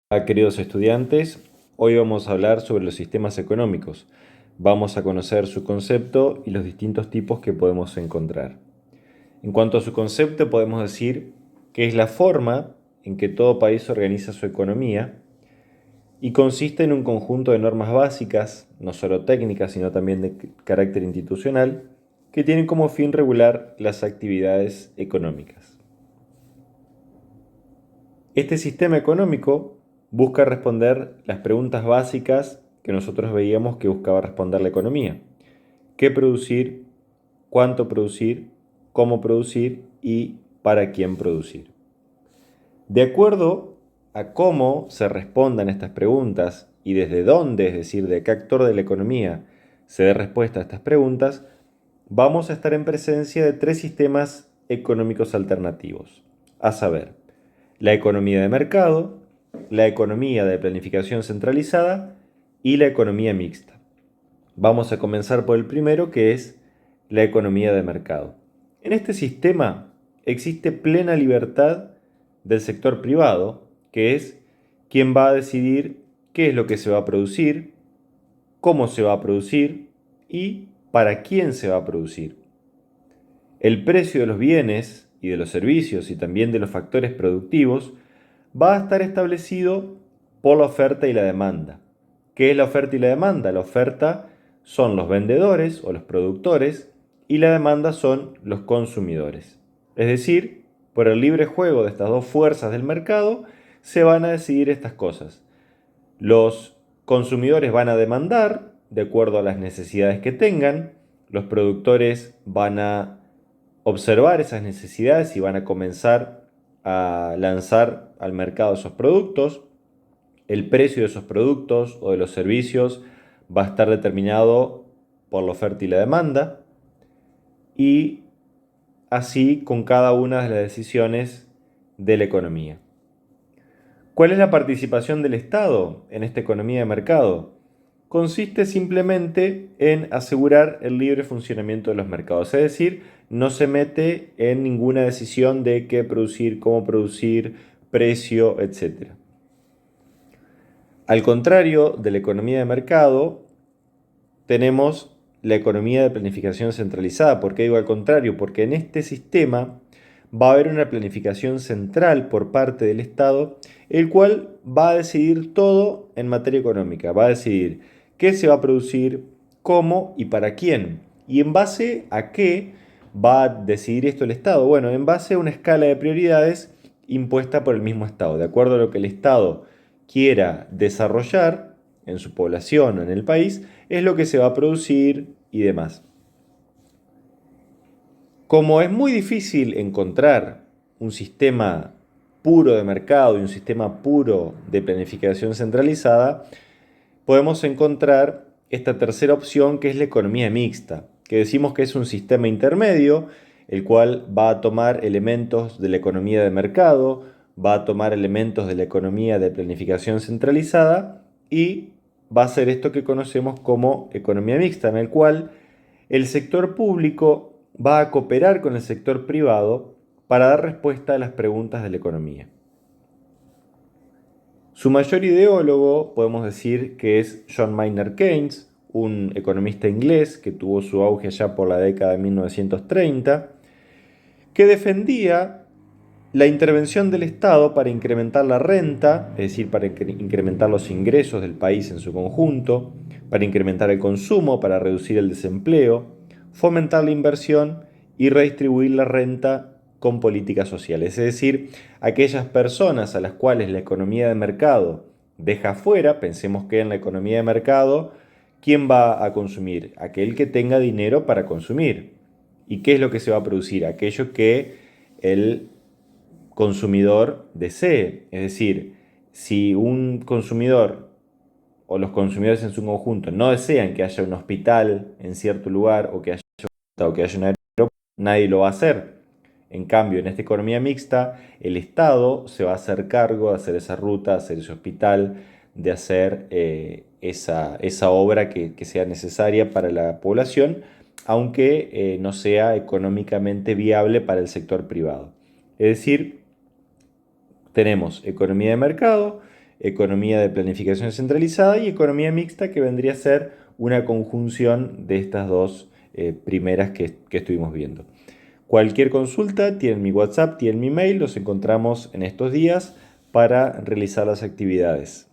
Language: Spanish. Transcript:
Queridos estudiantes, hoy vamos a hablar sobre los sistemas económicos. Vamos a conocer su concepto y los distintos tipos que podemos encontrar. En cuanto a su concepto, podemos decir que es la forma en que todo país organiza su economía y consiste en un conjunto de normas básicas, no solo técnicas, sino también de carácter institucional, que tienen como fin regular las actividades económicas. Este sistema económico busca responder las preguntas básicas que nosotros veíamos que buscaba responder la economía. ¿Qué producir? ¿Cuánto producir? ¿Cómo producir? ¿Y para quién producir? De acuerdo a cómo se respondan estas preguntas y desde dónde, es decir, de qué actor de la economía se dé respuesta a estas preguntas, vamos a estar en presencia de tres sistemas económicos alternativos, a saber, la economía de mercado, la economía de planificación centralizada y la economía mixta. Vamos a comenzar por el primero, que es la economía de mercado. En este sistema existe plena libertad del sector privado, que es quien va a decidir qué es lo que se va a producir, cómo se va a producir y para quién se va a producir. El precio de los bienes y de los servicios y también de los factores productivos va a estar establecido por la oferta y la demanda. ¿Qué es la oferta y la demanda? La oferta son los vendedores o los productores y la demanda son los consumidores. Es decir, por el libre juego de estas dos fuerzas del mercado se van a decidir estas cosas. Los consumidores van a demandar de acuerdo a las necesidades que tengan, los productores van a observar esas necesidades y van a comenzar a lanzar al mercado esos productos. El precio de esos productos o de los servicios va a estar determinado por la oferta y la demanda y así con cada una de las decisiones de la economía. ¿Cuál es la participación del Estado en esta economía de mercado? Consiste simplemente en asegurar el libre funcionamiento de los mercados, es decir, no se mete en ninguna decisión de qué producir, cómo producir, precio, etc. Al contrario de la economía de mercado, tenemos la economía de planificación centralizada. ¿Por qué digo al contrario? Porque en este sistema va a haber una planificación central por parte del Estado, el cual va a decidir todo en materia económica. Va a decidir qué se va a producir, cómo y para quién. ¿Y en base a qué va a decidir esto el Estado? Bueno, en base a una escala de prioridades impuesta por el mismo Estado. De acuerdo a lo que el Estado quiera desarrollar en su población o en el país, es lo que se va a producir y demás. Como es muy difícil encontrar un sistema puro de mercado y un sistema puro de planificación centralizada, podemos encontrar esta tercera opción, que es la economía mixta, que decimos que es un sistema intermedio, el cual va a tomar elementos de la economía de mercado, va a tomar elementos de la economía de planificación centralizada y va a ser esto que conocemos como economía mixta, en el cual el sector público va a cooperar con el sector privado para dar respuesta a las preguntas de la economía. Su mayor ideólogo podemos decir que es John Maynard Keynes, un economista inglés que tuvo su auge allá por la década de 1930, que defendía la intervención del Estado para incrementar la renta, es decir, para incrementar los ingresos del país en su conjunto, para incrementar el consumo, para reducir el desempleo, fomentar la inversión y redistribuir la renta con políticas sociales. Es decir, aquellas personas a las cuales la economía de mercado deja fuera, pensemos que en la economía de mercado, ¿quién va a consumir? Aquel que tenga dinero para consumir. ¿Y qué es lo que se va a producir? Aquello que el consumidor desee. Es decir, si un consumidor o los consumidores en su conjunto no desean que haya un hospital en cierto lugar o que haya un aeropuerto, nadie lo va a hacer. En cambio, en esta economía mixta, el Estado se va a hacer cargo de hacer esa ruta, de hacer ese hospital, de hacer esa obra que sea necesaria para la población, aunque no sea económicamente viable para el sector privado. Es decir, tenemos economía de mercado, economía de planificación centralizada y economía mixta, que vendría a ser una conjunción de estas dos primeras que estuvimos viendo. Cualquier consulta, tienen mi WhatsApp, tienen mi mail, los encontramos en estos días para realizar las actividades.